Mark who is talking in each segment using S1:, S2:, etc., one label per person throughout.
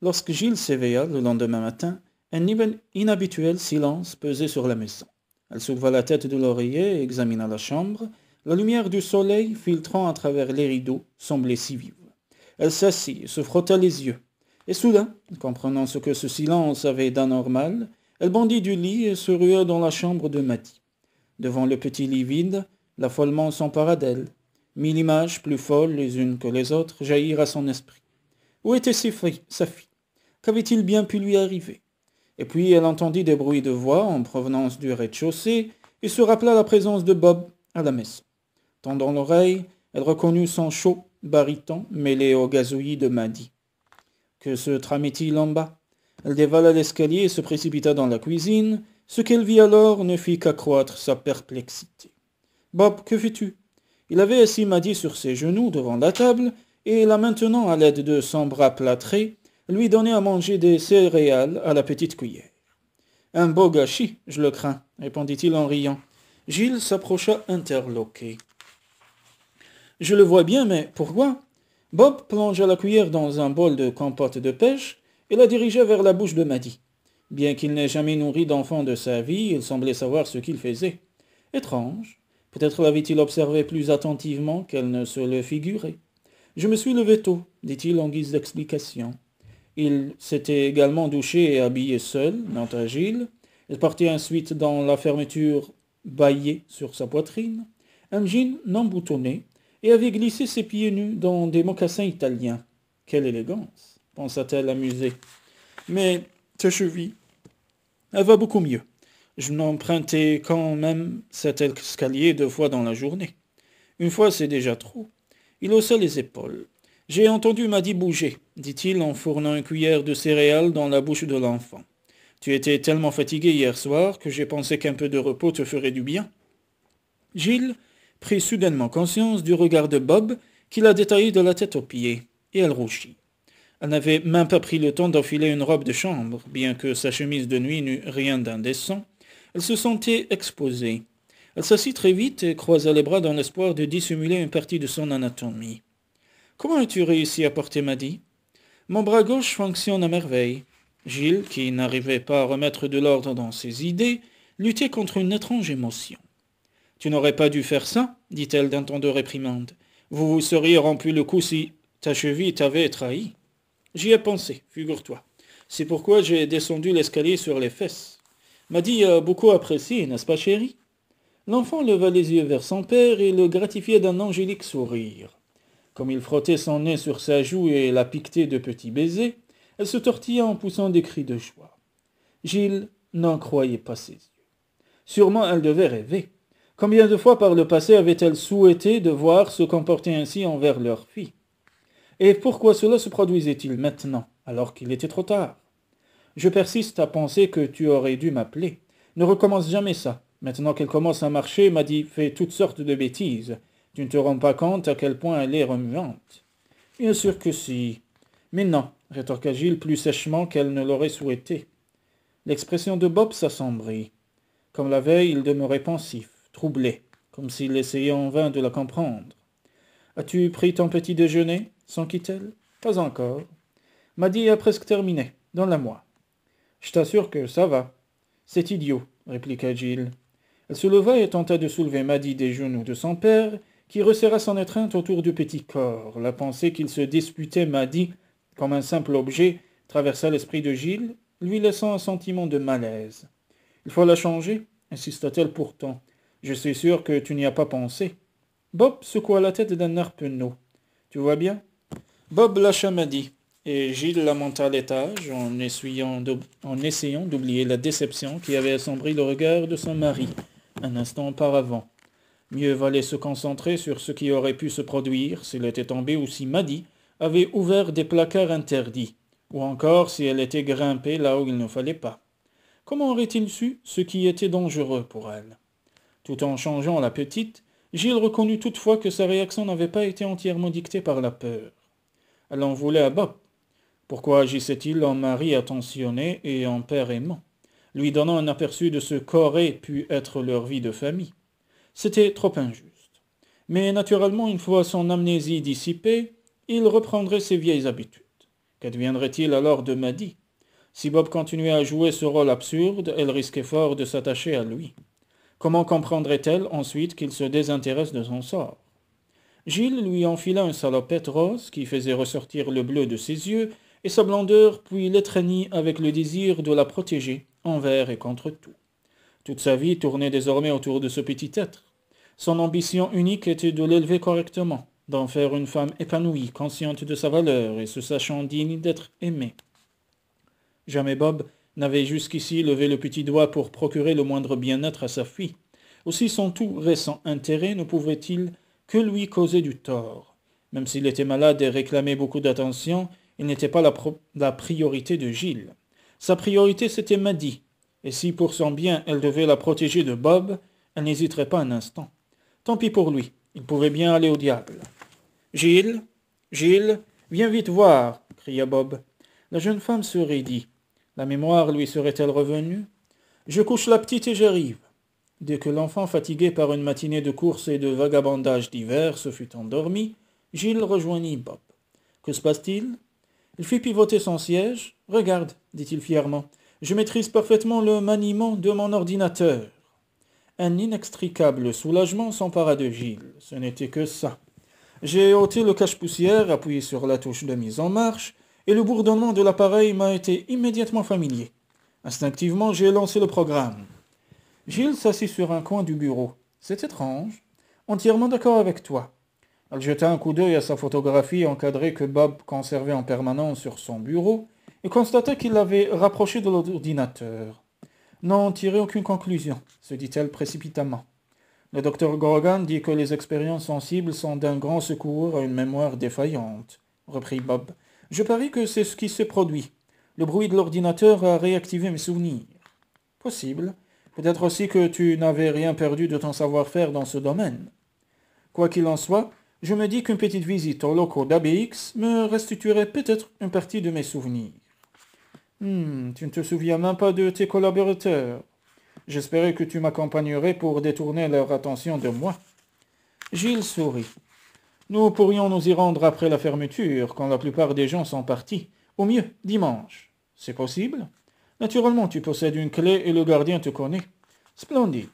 S1: Lorsque Gilles s'éveilla le lendemain matin, un inhabituel silence pesait sur la maison. Elle souleva la tête de l'oreiller et examina la chambre. La lumière du soleil, filtrant à travers les rideaux, semblait si vive. Elle s'assit et se frotta les yeux. Et soudain, comprenant ce que ce silence avait d'anormal, elle bondit du lit et se rua dans la chambre de Maddy. Devant le petit lit vide, l'affolement s'empara d'elle. 1000 images plus folles les unes que les autres jaillirent à son esprit. Où était sa fille? Qu'avait-il bien pu lui arriver? Et puis elle entendit des bruits de voix en provenance du rez-de-chaussée et se rappela la présence de Bob à la maison. Tendant l'oreille, elle reconnut son chaud baryton mêlé au gazouillis de Maddy. Que se tramait-il en bas? Elle dévala l'escalier et se précipita dans la cuisine. Ce qu'elle vit alors ne fit qu'accroître sa perplexité. « Bob, que fais-tu » Il avait assis Maddy sur ses genoux devant la table et la maintenant à l'aide de son bras plâtré, lui donnait à manger des céréales à la petite cuillère. « Un beau gâchis, je le crains, » répondit-il en riant. Gilles s'approcha interloqué. « Je le vois bien, mais pourquoi ?» Bob plongea la cuillère dans un bol de compote de pêche et la dirigea vers la bouche de Maddy. Bien qu'il n'ait jamais nourri d'enfant de sa vie, il semblait savoir ce qu'il faisait. Étrange. Peut-être l'avait-il observé plus attentivement qu'elle ne se le figurait. « Je me suis levé tôt, » dit-il en guise d'explication. Il s'était également douché et habillé seul, nota Gilles. Il portait ensuite dans la fermeture baillée sur sa poitrine un jean non boutonné et avait glissé ses pieds nus dans des mocassins italiens. Quelle élégance, pensa-t-elle amusée. Mais ta cheville, elle va beaucoup mieux. Je n'empruntais quand même cet escalier 2 fois dans la journée. Une fois, c'est déjà trop. Il haussa les épaules. J'ai entendu Maddy bouger, dit-il en fournant une cuillère de céréales dans la bouche de l'enfant. Tu étais tellement fatigué hier soir que j'ai pensé qu'un peu de repos te ferait du bien. Gilles prit soudainement conscience du regard de Bob qui la détaillait de la tête aux pieds, et elle rougit. Elle n'avait même pas pris le temps d'enfiler une robe de chambre, bien que sa chemise de nuit n'eût rien d'indécent. Elle se sentait exposée. Elle s'assit très vite et croisa les bras dans l'espoir de dissimuler une partie de son anatomie. « Comment as-tu réussi à porter Maddy ?»« Mon bras gauche fonctionne à merveille. » Gilles, qui n'arrivait pas à remettre de l'ordre dans ses idées, luttait contre une étrange émotion. « Tu n'aurais pas dû faire ça, dit-elle d'un ton de réprimande. Vous vous seriez rompu le cou si ta cheville t'avait trahi. J'y ai pensé, figure-toi. C'est pourquoi j'ai descendu l'escalier sur les fesses. Maddy a beaucoup apprécié, n'est-ce pas, chérie ?» L'enfant leva les yeux vers son père et le gratifia d'un angélique sourire. Comme il frottait son nez sur sa joue et la piquetait de petits baisers, elle se tortilla en poussant des cris de joie. Gilles n'en croyait pas ses yeux. Sûrement elle devait rêver. Combien de fois par le passé avait-elle souhaité de voir se comporter ainsi envers leur fille? Et pourquoi cela se produisait-il maintenant, alors qu'il était trop tard? Je persiste à penser que tu aurais dû m'appeler. Ne recommence jamais ça. Maintenant qu'elle commence à marcher, Maddy fait toutes sortes de bêtises. Tu ne te rends pas compte à quel point elle est remuante. Bien sûr que si. Mais non, rétorqua Gilles plus sèchement qu'elle ne l'aurait souhaité. L'expression de Bob s'assombrit. Comme la veille, il demeurait pensif, troublé, comme s'il essayait en vain de la comprendre. As-tu pris ton petit déjeuner s'enquit-elle. Pas encore. Maddy a presque terminé. Donne-la-moi. Je t'assure que ça va. C'est idiot, répliqua Gilles. Elle se leva et tenta de soulever Maddy des genoux de son père, qui resserra son étreinte autour du petit corps. La pensée qu'il se disputait Maddy comme un simple objet traversa l'esprit de Gilles, lui laissant un sentiment de malaise. « Il faut la changer » insista-t-elle pourtant. « Je suis sûr que tu n'y as pas pensé. » Bob secoua la tête d'un air penaud. « Tu vois bien ?» Bob lâcha Maddy, et Gilles la monta à l'étage en essayant d'oublier la déception qui avait assombri le regard de son mari un instant auparavant. Mieux valait se concentrer sur ce qui aurait pu se produire s'il était tombé ou si Maddy avait ouvert des placards interdits, ou encore si elle était grimpée là où il ne fallait pas. Comment aurait-il su ce qui était dangereux pour elle? Tout en changeant la petite, Gilles reconnut toutefois que sa réaction n'avait pas été entièrement dictée par la peur. Elle en voulait à Bob. Pourquoi agissait-il en mari attentionné et en père aimant, lui donnant un aperçu de ce qu'aurait pu être leur vie de famille? C'était trop injuste. Mais naturellement, une fois son amnésie dissipée, il reprendrait ses vieilles habitudes. Qu'adviendrait-il alors de Maddy? Si Bob continuait à jouer ce rôle absurde, elle risquait fort de s'attacher à lui. Comment comprendrait-elle ensuite qu'il se désintéresse de son sort? Gilles lui enfila une salopette rose qui faisait ressortir le bleu de ses yeux et sa blondeur, puis l'étreignit avec le désir de la protéger envers et contre tout. Toute sa vie tournait désormais autour de ce petit être. Son ambition unique était de l'élever correctement, d'en faire une femme épanouie, consciente de sa valeur et se sachant digne d'être aimée. Jamais Bob n'avait jusqu'ici levé le petit doigt pour procurer le moindre bien-être à sa fille. Aussi son tout récent intérêt ne pouvait-il que lui causer du tort. Même s'il était malade et réclamait beaucoup d'attention, il n'était pas la priorité de Gilles. Sa priorité, c'était Maddy, et si pour son bien elle devait la protéger de Bob, elle n'hésiterait pas un instant. Tant pis pour lui, il pouvait bien aller au diable. « Gilles, Gilles, viens vite voir !» cria Bob. La jeune femme se raidit. La mémoire lui serait-elle revenue? « Je couche la petite et j'arrive. » Dès que l'enfant, fatigué par une matinée de course et de vagabondage d'hiver, se fut endormi, Gilles rejoignit Bob. « Que se passe-t-il » Il fit pivoter son siège. « Regarde, dit-il fièrement, je maîtrise parfaitement le maniement de mon ordinateur. » Un inextricable soulagement s'empara de Gilles. Ce n'était que ça. J'ai ôté le cache-poussière, appuyé sur la touche de mise en marche, et le bourdonnement de l'appareil m'a été immédiatement familier. Instinctivement, j'ai lancé le programme. Gilles s'assit sur un coin du bureau. C'est étrange. Entièrement d'accord avec toi. Elle jeta un coup d'œil à sa photographie encadrée que Bob conservait en permanence sur son bureau et constata qu'il l'avait rapprochée de l'ordinateur. N'en tirez aucune conclusion, se dit-elle précipitamment. Le docteur Grogan dit que les expériences sensibles sont d'un grand secours à une mémoire défaillante, reprit Bob. Je parie que c'est ce qui s'est produit. Le bruit de l'ordinateur a réactivé mes souvenirs. Possible. Peut-être aussi que tu n'avais rien perdu de ton savoir-faire dans ce domaine. Quoi qu'il en soit, je me dis qu'une petite visite aux locaux d'ABX me restituerait peut-être une partie de mes souvenirs. Tu ne te souviens même pas de tes collaborateurs. J'espérais que tu m'accompagnerais pour détourner leur attention de moi. Gilles sourit. Nous pourrions nous y rendre après la fermeture, quand la plupart des gens sont partis. Au mieux, dimanche. C'est possible? Naturellement, tu possèdes une clé et le gardien te connaît. Splendide.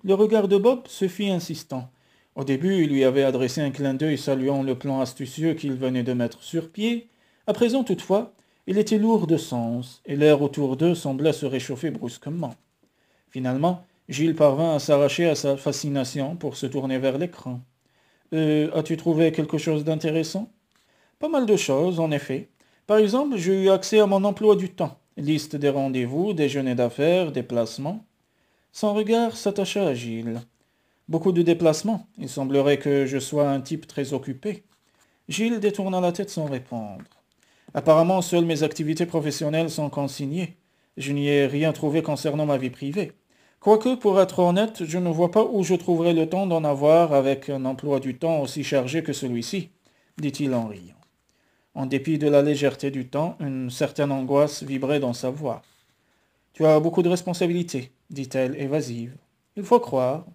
S1: Le regard de Bob se fit insistant. Au début, il lui avait adressé un clin d'œil saluant le plan astucieux qu'il venait de mettre sur pied. À présent, toutefois, il était lourd de sens, et l'air autour d'eux semblait se réchauffer brusquement. Finalement, Gilles parvint à s'arracher à sa fascination pour se tourner vers l'écran. As-tu trouvé quelque chose d'intéressant? Pas mal de choses, en effet. Par exemple, j'ai eu accès à mon emploi du temps. Liste des rendez-vous, déjeuner d'affaires, déplacements. Son regard s'attacha à Gilles. Beaucoup de déplacements. Il semblerait que je sois un type très occupé. Gilles détourna la tête sans répondre. Apparemment, seules mes activités professionnelles sont consignées. Je n'y ai rien trouvé concernant ma vie privée. Quoique, pour être honnête, je ne vois pas où je trouverai le temps d'en avoir avec un emploi du temps aussi chargé que celui-ci, dit-il en riant. En dépit de la légèreté du temps, une certaine angoisse vibrait dans sa voix. « Tu as beaucoup de responsabilités, dit-elle évasive. Il faut croire. »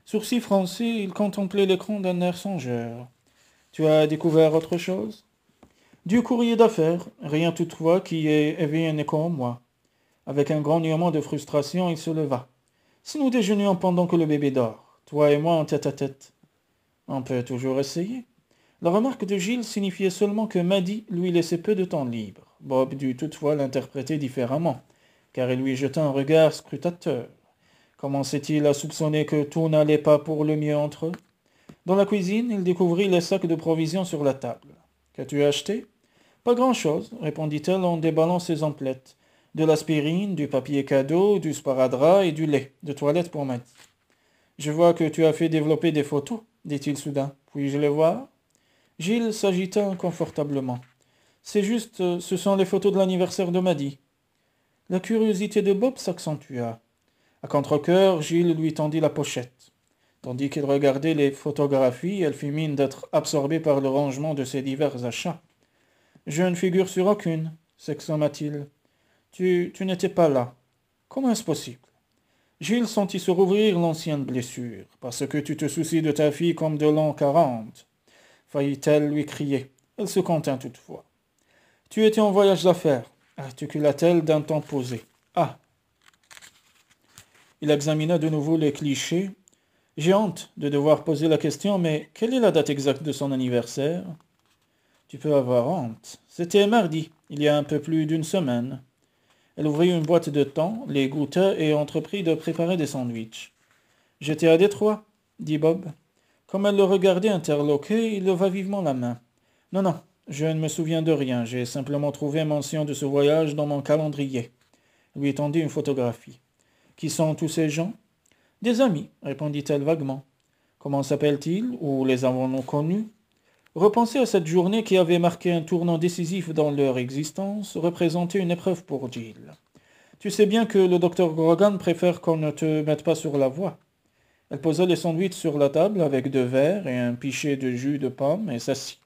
S1: Sourcils froncés, il contemplait l'écran d'un air songeur. « Tu as découvert autre chose ?»« Du courrier d'affaires, rien toutefois qui ait éveillé un écho en moi. » Avec un grognement de frustration, il se leva. « Si nous déjeunions pendant que le bébé dort, toi et moi en tête-à-tête. » On peut toujours essayer. La remarque de Gilles signifiait seulement que Maddy lui laissait peu de temps libre. Bob dut toutefois l'interpréter différemment, car il lui jeta un regard scrutateur. Commençait-il à soupçonner que tout n'allait pas pour le mieux entre eux? Dans la cuisine, il découvrit les sacs de provisions sur la table. « Qu'as-tu acheté ?»« Pas grand-chose, » répondit-elle en déballant ses emplettes. « De l'aspirine, du papier cadeau, du sparadrap et du lait de toilette pour Maddy. »« Je vois que tu as fait développer des photos, » dit-il soudain. « Puis-je les voir ?» Gilles s'agita inconfortablement. « C'est juste, ce sont les photos de l'anniversaire de Maddy. » La curiosité de Bob s'accentua. À contre-cœur, Gilles lui tendit la pochette. Tandis qu'il regardait les photographies, elle fit mine d'être absorbée par le rangement de ses divers achats. « Je ne figure sur aucune, » s'exclama-t-il. « Tu n'étais pas là. Comment est-ce possible ?» Gilles sentit se rouvrir l'ancienne blessure. « Parce que tu te soucies de ta fille comme de l'an 40. » faillit-elle lui crier. Elle se contint toutefois. Tu étais en voyage d'affaires, articula-t-elle d'un ton posé. Ah. Il examina de nouveau les clichés. J'ai honte de devoir poser la question, mais quelle est la date exacte de son anniversaire? Tu peux avoir honte. C'était mardi, il y a un peu plus d'une semaine. Elle ouvrit une boîte de thon, les goûta et entreprit de préparer des sandwichs. J'étais à Détroit, dit Bob. Comme elle le regardait interloqué, il leva vivement la main. Non, non, je ne me souviens de rien, j'ai simplement trouvé mention de ce voyage dans mon calendrier. Elle lui tendit une photographie. Qui sont tous ces gens? Des amis, répondit-elle vaguement. Comment s'appellent-ils, ou les avons-nous connus? Repenser à cette journée qui avait marqué un tournant décisif dans leur existence représentait une épreuve pour Jill. Tu sais bien que le docteur Grogan préfère qu'on ne te mette pas sur la voie. Elle posa les sandwichs sur la table avec 2 verres et un pichet de jus de pomme et s'assit.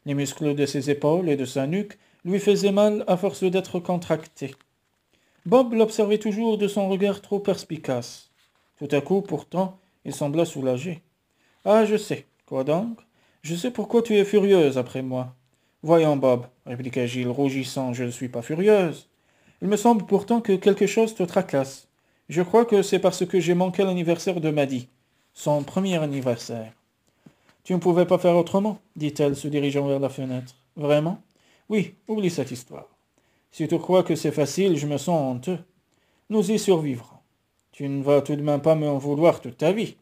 S1: Les muscles de ses épaules et de sa nuque lui faisaient mal à force d'être contractés. Bob l'observait toujours de son regard trop perspicace. Tout à coup, pourtant, il sembla soulagé. « Ah, je sais. Quoi donc? Je sais pourquoi tu es furieuse après moi. »« Voyons, Bob, répliqua Giles, rougissant, je ne suis pas furieuse. Il me semble pourtant que quelque chose te tracasse. Je crois que c'est parce que j'ai manqué l'anniversaire de Maddy, son premier anniversaire. »« Tu ne pouvais pas faire autrement, dit-elle, se dirigeant vers la fenêtre. Vraiment? Oui, oublie cette histoire. Si tu crois que c'est facile, je me sens honteux. Nous y survivrons. Tu ne vas tout de même pas me en vouloir toute ta vie. »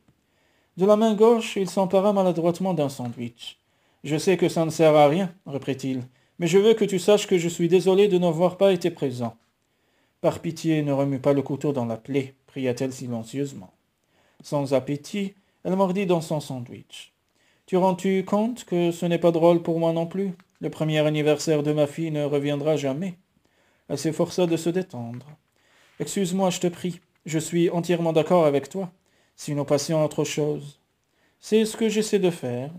S1: De la main gauche, il s'empara maladroitement d'un sandwich. « Je sais que ça ne sert à rien, reprit-il, mais je veux que tu saches que je suis désolé de n'avoir pas été présent. » Par pitié, ne remue pas le couteau dans la plaie, pria-t-elle silencieusement. Sans appétit, elle mordit dans son sandwich. « Tu rends-tu compte que ce n'est pas drôle pour moi non plus? Le premier anniversaire de ma fille ne reviendra jamais. » Elle s'efforça de se détendre. « Excuse-moi, je te prie, je suis entièrement d'accord avec toi. Si nous passions à autre chose. » C'est ce que j'essaie de faire.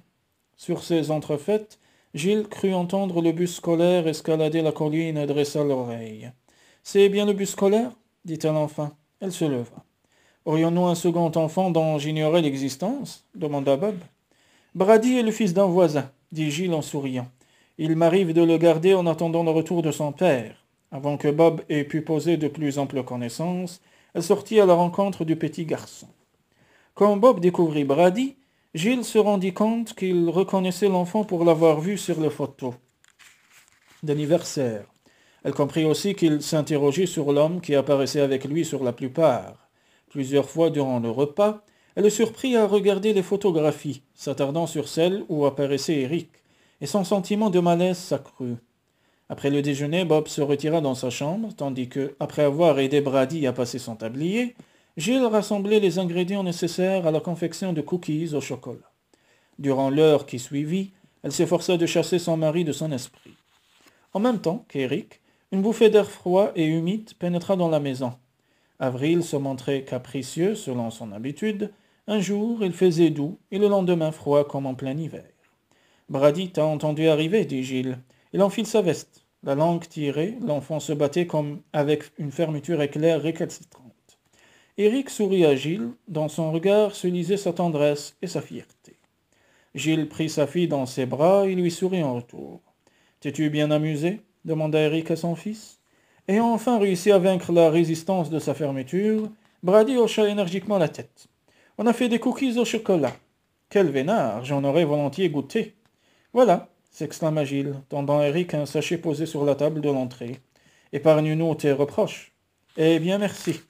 S1: Sur ces entrefaites, Gilles crut entendre le bus scolaire escalader la colline et dressa l'oreille. « C'est bien le bus scolaire ?» dit-elle enfin. Elle se leva. « Aurions-nous un second enfant dont j'ignorais l'existence ?» demanda Bob. « Brady est le fils d'un voisin, » dit Gilles en souriant. « Il m'arrive de le garder en attendant le retour de son père. » Avant que Bob ait pu poser de plus amples connaissances, elle sortit à la rencontre du petit garçon. Quand Bob découvrit Brady, Gilles se rendit compte qu'il reconnaissait l'enfant pour l'avoir vu sur les photos d'anniversaire. Elle comprit aussi qu'il s'interrogeait sur l'homme qui apparaissait avec lui sur la plupart. Plusieurs fois durant le repas, elle le surprit à regarder les photographies, s'attardant sur celle où apparaissait Eric, et son sentiment de malaise s'accrut. Après le déjeuner, Bob se retira dans sa chambre, tandis que, après avoir aidé Brady à passer son tablier, Gilles rassemblait les ingrédients nécessaires à la confection de cookies au chocolat. Durant l'heure qui suivit, elle s'efforça de chasser son mari de son esprit. En même temps qu'Eric, une bouffée d'air froid et humide pénétra dans la maison. Avril se montrait capricieux selon son habitude. Un jour, il faisait doux et le lendemain froid comme en plein hiver. « Brady t'a entendu arriver, dit Gilles. Il enfile sa veste. La langue tirée, l'enfant se battait comme avec une fermeture éclair récalcitrante. Eric sourit à Gilles, dans son regard se lisait sa tendresse et sa fierté. Gilles prit sa fille dans ses bras et lui sourit en retour. « T'es-tu bien amusé ?» demanda Eric à son fils. Ayant enfin réussi à vaincre la résistance de sa fermeture, Brady hocha énergiquement la tête. « On a fait des cookies au chocolat. »« Quel vénard, j'en aurais volontiers goûté. »« Voilà, » s'exclama Gilles, tendant à Eric un sachet posé sur la table de l'entrée. « Épargne-nous tes reproches. »« Eh bien, merci. »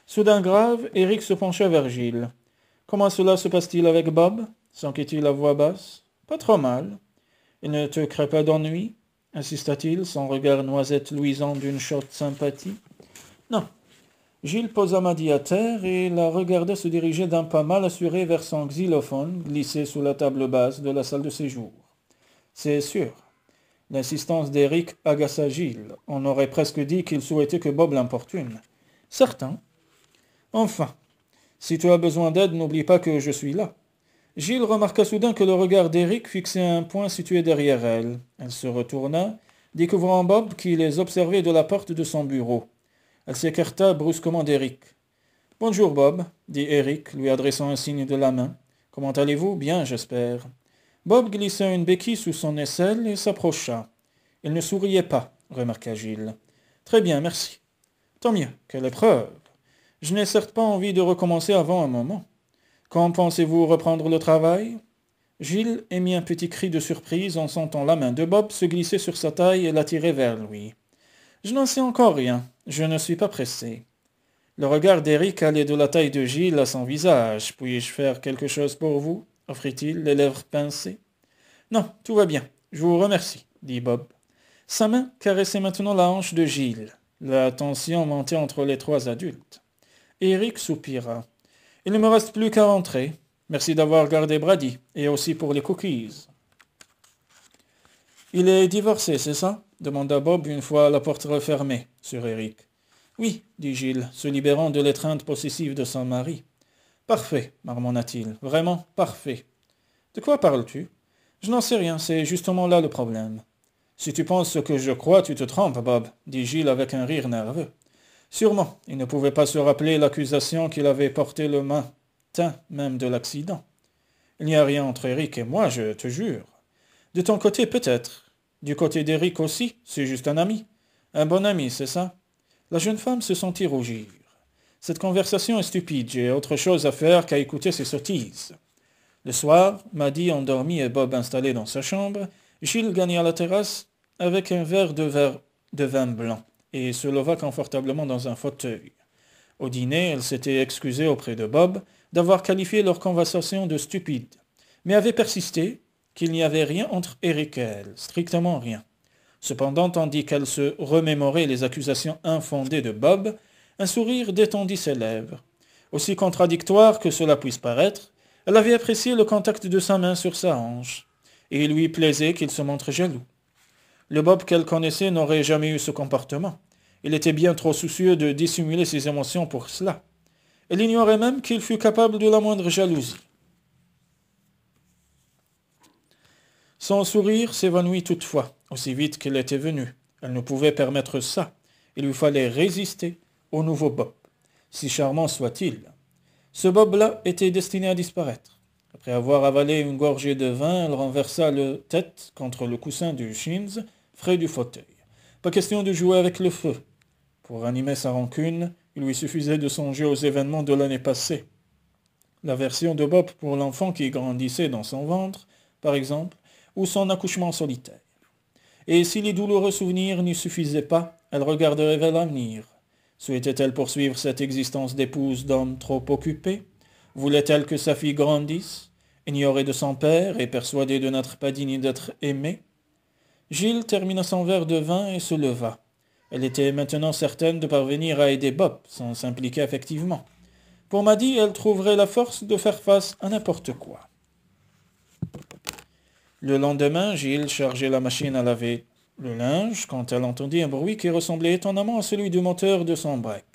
S1: Soudain grave, Eric se pencha vers Gilles. « Comment cela se passe-t-il avec Bob ?» s'enquit-il à voix basse. « Pas trop mal. »« Il ne te crée pas d'ennui ?» insista-t-il, son regard noisette luisant d'une chaude sympathie. « Non. » Gilles posa Maddy à terre et la regarda se diriger d'un pas mal assuré vers son xylophone glissé sous la table basse de la salle de séjour. « C'est sûr. » L'insistance d'Eric agaça Gilles. On aurait presque dit qu'il souhaitait que Bob l'importune. « Certain. » « Enfin, si tu as besoin d'aide, n'oublie pas que je suis là. » Gilles remarqua soudain que le regard d'Eric fixait un point situé derrière elle. Elle se retourna, découvrant Bob qui les observait de la porte de son bureau. Elle s'écarta brusquement d'Eric. « Bonjour Bob, » dit Eric, lui adressant un signe de la main. « Comment allez-vous ? Bien, j'espère. » Bob glissa une béquille sous son aisselle et s'approcha. Il ne souriait pas, remarqua Gilles. Très bien, merci. Tant mieux, quelle épreuve. Je n'ai certes pas envie de recommencer avant un moment. Quand pensez-vous reprendre le travail? Gilles émit un petit cri de surprise en sentant la main de Bob se glisser sur sa taille et l'attirer vers lui. Je n'en sais encore rien, je ne suis pas pressé. Le regard d'Eric allait de la taille de Gilles à son visage. Puis-je faire quelque chose pour vous? Offrit-il, les lèvres pincées. Non, tout va bien, je vous remercie, dit Bob. Sa main caressait maintenant la hanche de Gilles. La tension montait entre les trois adultes. Eric soupira. Il ne me reste plus qu'à rentrer. Merci d'avoir gardé Brady, et aussi pour les cookies. Il est divorcé, c'est ça? Demanda Bob une fois la porte refermée sur Eric. Oui, dit Gilles, se libérant de l'étreinte possessive de son mari. Parfait, marmonna-t-il, vraiment parfait. De quoi parles-tu? Je n'en sais rien, c'est justement là le problème. Si tu penses ce que je crois, tu te trompes, Bob, dit Gilles avec un rire nerveux. Sûrement, il ne pouvait pas se rappeler l'accusation qu'il avait portée le matin même de l'accident. Il n'y a rien entre Eric et moi, je te jure. De ton côté, peut-être. Du côté d'Eric aussi, c'est juste un ami. Un bon ami, c'est ça? La jeune femme se sentit rougir. Cette conversation est stupide, j'ai autre chose à faire qu'à écouter ces sottises. Le soir, Maddy endormi et Bob installé dans sa chambre, Gilles gagna la terrasse avec un verre de vin blanc et se leva confortablement dans un fauteuil. Au dîner, elle s'était excusée auprès de Bob d'avoir qualifié leur conversation de stupide, mais avait persisté qu'il n'y avait rien entre Eric et elle, strictement rien. Cependant, tandis qu'elle se remémorait les accusations infondées de Bob, un sourire détendit ses lèvres. Aussi contradictoire que cela puisse paraître, elle avait apprécié le contact de sa main sur sa hanche, et il lui plaisait qu'il se montre jaloux. Le Bob qu'elle connaissait n'aurait jamais eu ce comportement. Il était bien trop soucieux de dissimuler ses émotions pour cela. Elle ignorait même qu'il fût capable de la moindre jalousie. Son sourire s'évanouit toutefois, aussi vite qu'il était venu. Elle ne pouvait permettre ça. Il lui fallait résister au nouveau Bob, si charmant soit-il. Ce Bob-là était destiné à disparaître. Après avoir avalé une gorgée de vin, elle renversa la tête contre le coussin du chintz frais du fauteuil. Pas question de jouer avec le feu. Pour animer sa rancune, il lui suffisait de songer aux événements de l'année passée. L'aversion de Bob pour l'enfant qui grandissait dans son ventre, par exemple, ou son accouchement solitaire. Et si les douloureux souvenirs n'y suffisaient pas, elle regarderait vers l'avenir. Souhaitait-elle poursuivre cette existence d'épouse d'homme trop occupé? Voulait-elle que sa fille grandisse, ignorée de son père et persuadée de n'être pas digne d'être aimée? Gilles termina son verre de vin et se leva. Elle était maintenant certaine de parvenir à aider Bob, sans s'impliquer affectivement. Pour Maddy, elle trouverait la force de faire face à n'importe quoi. Le lendemain, Gilles chargeait la machine à laver le linge quand elle entendit un bruit qui ressemblait étonnamment à celui du moteur de son break.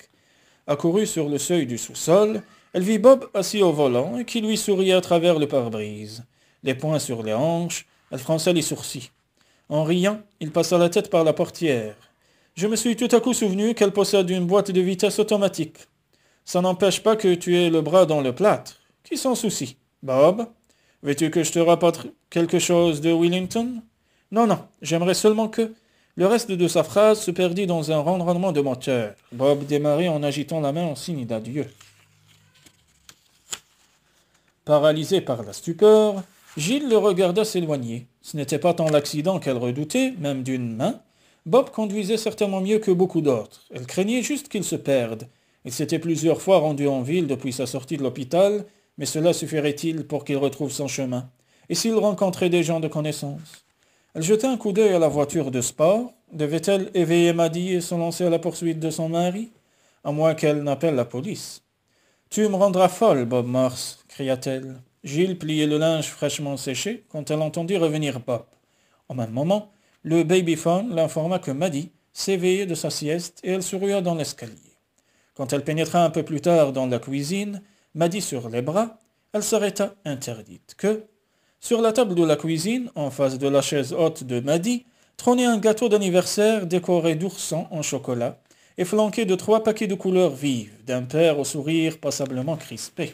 S1: Accourue sur le seuil du sous-sol, elle vit Bob assis au volant et qui lui souriait à travers le pare-brise. Les poings sur les hanches, elle fronça les sourcils. En riant, il passa la tête par la portière. Je me suis tout à coup souvenu qu'elle possède une boîte de vitesse automatique. Ça n'empêche pas que tu aies le bras dans le plâtre. Qui s'en soucie? Bob? Veux-tu que je te rapporte quelque chose de Wellington? Non, non, j'aimerais seulement que... Le reste de sa phrase se perdit dans un ronronnement de moteur. Bob démarrait en agitant la main en signe d'adieu. Paralysé par la stupeur, Gilles le regarda s'éloigner. Ce n'était pas tant l'accident qu'elle redoutait, même d'une main. Bob conduisait certainement mieux que beaucoup d'autres. Elle craignait juste qu'il se perde. Il s'était plusieurs fois rendu en ville depuis sa sortie de l'hôpital, mais cela suffirait-il pour qu'il retrouve son chemin? Et s'il rencontrait des gens de connaissance? Elle jeta un coup d'œil à la voiture de sport. Devait-elle éveiller Maddy et se lancer à la poursuite de son mari? À moins qu'elle n'appelle la police. « Tu me rendras folle, Bob Morse !» cria-t-elle. Gilles pliait le linge fraîchement séché quand elle entendit revenir Bob. Au même moment, le babyphone l'informa que Maddy s'éveillait de sa sieste et elle se rua dans l'escalier. Quand elle pénétra un peu plus tard dans la cuisine, Maddy sur les bras, elle s'arrêta interdite que, sur la table de la cuisine, en face de la chaise haute de Maddy, trônait un gâteau d'anniversaire décoré d'oursons en chocolat et flanqué de 3 paquets de couleurs vives, d'un père au sourire passablement crispé.